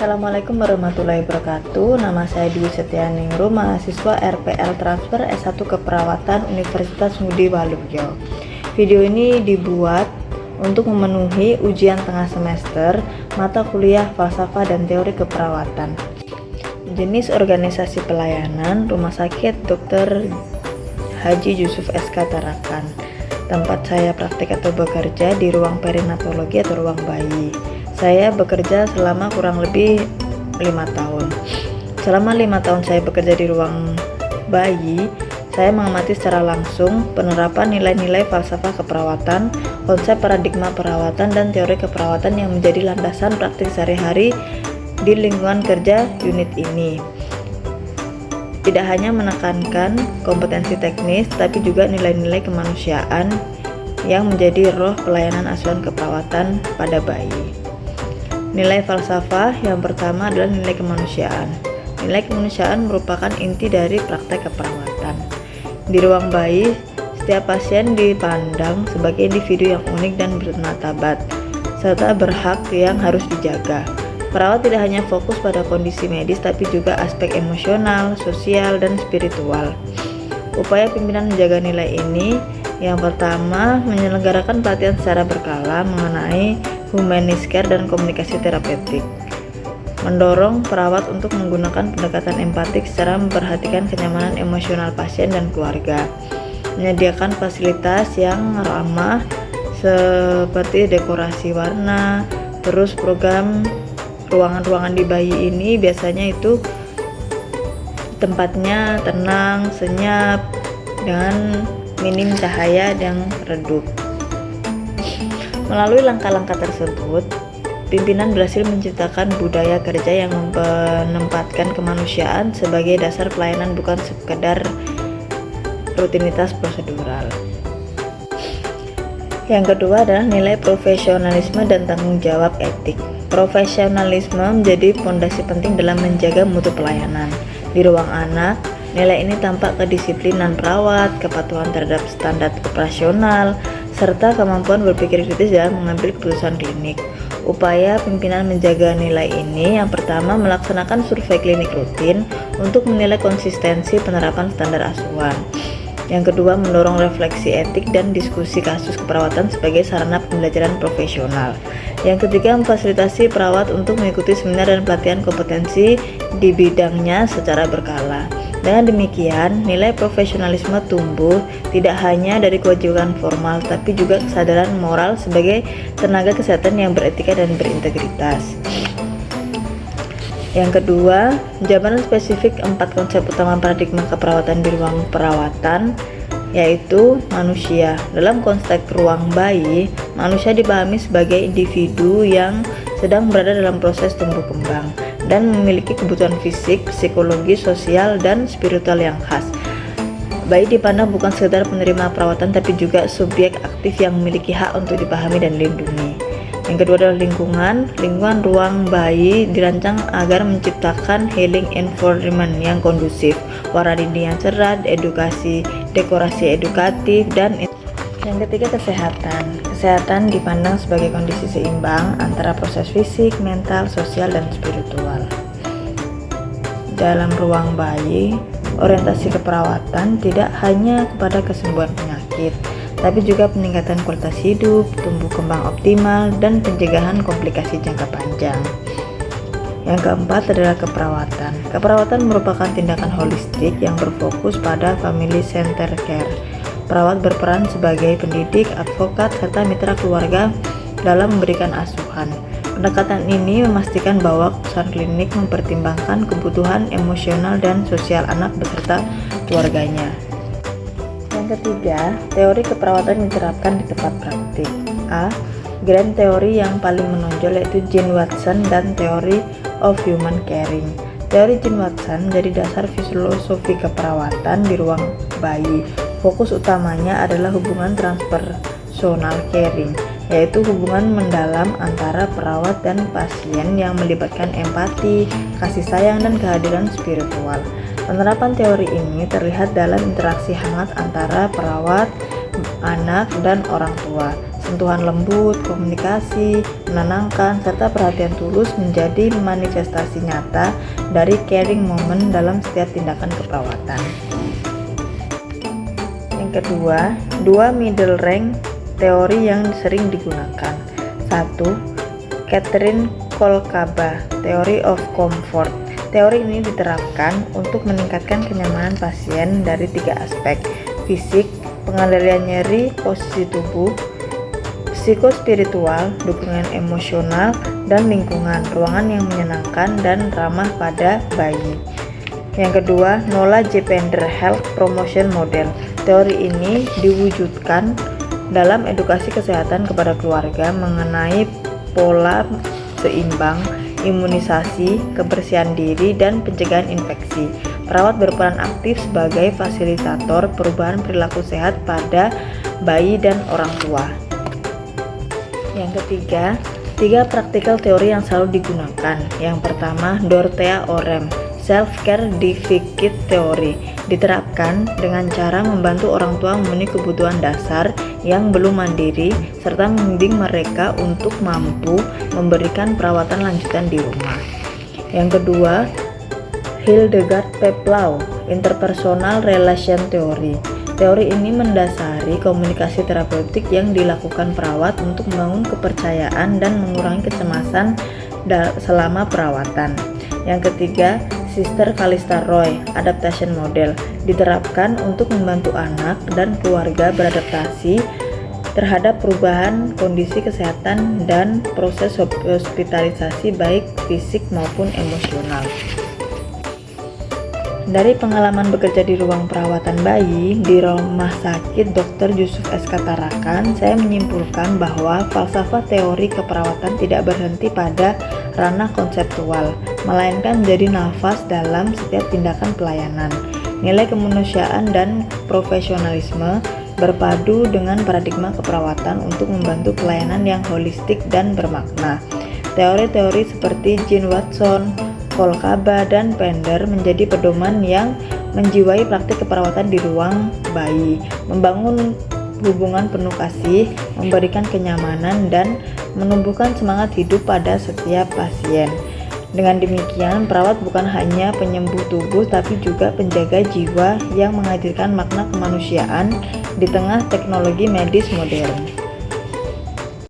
Assalamualaikum warahmatullahi wabarakatuh. Nama saya Dwi Setianingrum, mahasiswa RPL Transfer S1 Keperawatan Universitas Ngudi Waluyo. Video ini dibuat untuk memenuhi ujian tengah semester mata kuliah falsafah dan teori keperawatan. Jenis organisasi pelayanan Rumah Sakit Dr. Haji Yusuf SK Tarakan. Tempat saya praktik atau bekerja di ruang perinatologi atau ruang bayi. Saya bekerja selama kurang lebih 5 tahun. Selama 5 tahun saya bekerja di ruang bayi, saya mengamati secara langsung penerapan nilai-nilai falsafah keperawatan, konsep paradigma perawatan, dan teori keperawatan yang menjadi landasan praktik sehari-hari di lingkungan kerja unit ini. Tidak hanya menekankan kompetensi teknis, tapi juga nilai-nilai kemanusiaan yang menjadi roh pelayanan asuhan keperawatan pada bayi. Nilai falsafah yang pertama adalah nilai kemanusiaan. Nilai kemanusiaan merupakan inti dari praktek keperawatan. Di ruang bayi, setiap pasien dipandang sebagai individu yang unik dan bermartabat, serta berhak yang harus dijaga. Perawat tidak hanya fokus pada kondisi medis, tapi juga aspek emosional, sosial, dan spiritual. Upaya pimpinan menjaga nilai ini, yang pertama, menyelenggarakan pelatihan secara berkala mengenai humanist care dan komunikasi terapeutik. Mendorong perawat untuk menggunakan pendekatan empatik secara memperhatikan kenyamanan emosional pasien dan keluarga. Menyediakan fasilitas yang ramah seperti dekorasi warna, terus program ruangan-ruangan di bayi ini biasanya itu tempatnya tenang, senyap, dengan minim cahaya yang redup. Melalui langkah-langkah tersebut, pimpinan berhasil menciptakan budaya kerja yang menempatkan kemanusiaan sebagai dasar pelayanan, bukan sekedar rutinitas prosedural. Yang kedua adalah nilai profesionalisme dan tanggung jawab etik. Profesionalisme menjadi fondasi penting dalam menjaga mutu pelayanan. Di ruang anak, nilai ini tampak kedisiplinan perawat, kepatuhan terhadap standar operasional, serta kemampuan berpikir kritis dalam mengambil keputusan klinik. Upaya pimpinan menjaga nilai ini, yang pertama, melaksanakan survei klinik rutin untuk menilai konsistensi penerapan standar asuhan. Yang kedua, mendorong refleksi etik dan diskusi kasus keperawatan sebagai sarana pembelajaran profesional. Yang ketiga, memfasilitasi perawat untuk mengikuti seminar dan pelatihan kompetensi di bidangnya secara berkala. Dengan demikian, nilai profesionalisme tumbuh tidak hanya dari kewajiban formal, tapi juga kesadaran moral sebagai tenaga kesehatan yang beretika dan berintegritas. Yang kedua, jabaran spesifik 4 konsep utama paradigma keperawatan di ruang perawatan, yaitu manusia. Dalam konteks ruang bayi, manusia dipahami sebagai individu yang sedang berada dalam proses tumbuh kembang dan memiliki kebutuhan fisik, psikologi, sosial, dan spiritual yang khas. Bayi dipandang bukan sekedar penerima perawatan, tapi juga subjek aktif yang memiliki hak untuk dipahami dan dilindungi. Yang kedua adalah lingkungan. Lingkungan ruang bayi dirancang agar menciptakan healing environment yang kondusif, warna dinding yang cerah, dekorasi edukatif, dan yang ketiga, kesehatan. Kesehatan dipandang sebagai kondisi seimbang antara proses fisik, mental, sosial, dan spiritual. Dalam ruang bayi, orientasi keperawatan tidak hanya kepada kesembuhan penyakit, tapi juga peningkatan kualitas hidup, tumbuh kembang optimal, dan pencegahan komplikasi jangka panjang. Yang keempat adalah keperawatan. Keperawatan merupakan tindakan holistik yang berfokus pada family center care. Perawat berperan sebagai pendidik, advokat, serta mitra keluarga dalam memberikan asuhan. Pendekatan ini memastikan bahwa keputusan klinik mempertimbangkan kebutuhan emosional dan sosial anak beserta keluarganya. Yang ketiga, teori keperawatan diterapkan di tempat praktik. A. Grand teori yang paling menonjol yaitu Jean Watson dan Theory of Human Caring. Teori Jean Watson menjadi dasar filosofi keperawatan di ruang bayi. Fokus utamanya adalah hubungan transpersonal caring, yaitu hubungan mendalam antara perawat dan pasien yang melibatkan empati, kasih sayang, dan kehadiran spiritual. Penerapan teori ini terlihat dalam interaksi hangat antara perawat, anak, dan orang tua, Sentuhan lembut, komunikasi, menenangkan, serta perhatian tulus menjadi manifestasi nyata dari caring moment dalam setiap tindakan keperawatan. Yang kedua, dua middle rank teori yang sering digunakan. 1. Catherine Kolkaba, Theory of Comfort. Teori ini diterapkan untuk meningkatkan kenyamanan pasien dari 3 aspek: fisik, pengendalian nyeri, posisi tubuh, psikospiritual, dukungan emosional, dan lingkungan, ruangan yang menyenangkan dan ramah pada bayi. Yang kedua, Nola J. Pender Health Promotion Model. Teori ini diwujudkan dalam edukasi kesehatan kepada keluarga mengenai pola seimbang, imunisasi, kebersihan diri, dan pencegahan infeksi. Perawat berperan aktif sebagai fasilitator perubahan perilaku sehat pada bayi dan orang tua. Yang ketiga, 3 praktikal teori yang selalu digunakan. Yang pertama, Dorothea Orem, Self-Care Deficit Theory, diterapkan dengan cara membantu orang tua memenuhi kebutuhan dasar yang belum mandiri, serta membimbing mereka untuk mampu memberikan perawatan lanjutan di rumah. Yang kedua, Hildegard Peplau, Interpersonal Relation Theory. Teori ini mendasari komunikasi terapeutik yang dilakukan perawat untuk membangun kepercayaan dan mengurangi kecemasan selama perawatan. Yang ketiga, Sister Calista Roy, Adaptation Model, diterapkan untuk membantu anak dan keluarga beradaptasi terhadap perubahan kondisi kesehatan dan proses hospitalisasi baik fisik maupun emosional. Dari pengalaman bekerja di ruang perawatan bayi di Rumah Sakit Dr. Yusuf SK Tarakan, saya menyimpulkan bahwa falsafah teori keperawatan tidak berhenti pada ranah konseptual, melainkan menjadi nafas dalam setiap tindakan pelayanan. Nilai kemanusiaan dan profesionalisme berpadu dengan paradigma keperawatan untuk membantu pelayanan yang holistik dan bermakna. Teori-teori seperti Jean Watson, Kolkaba, dan Pender menjadi pedoman yang menjiwai praktik keperawatan di ruang bayi, membangun hubungan penuh kasih, memberikan kenyamanan, dan menumbuhkan semangat hidup pada setiap pasien. Dengan demikian, perawat bukan hanya penyembuh tubuh, tapi juga penjaga jiwa yang menghadirkan makna kemanusiaan di tengah teknologi medis modern.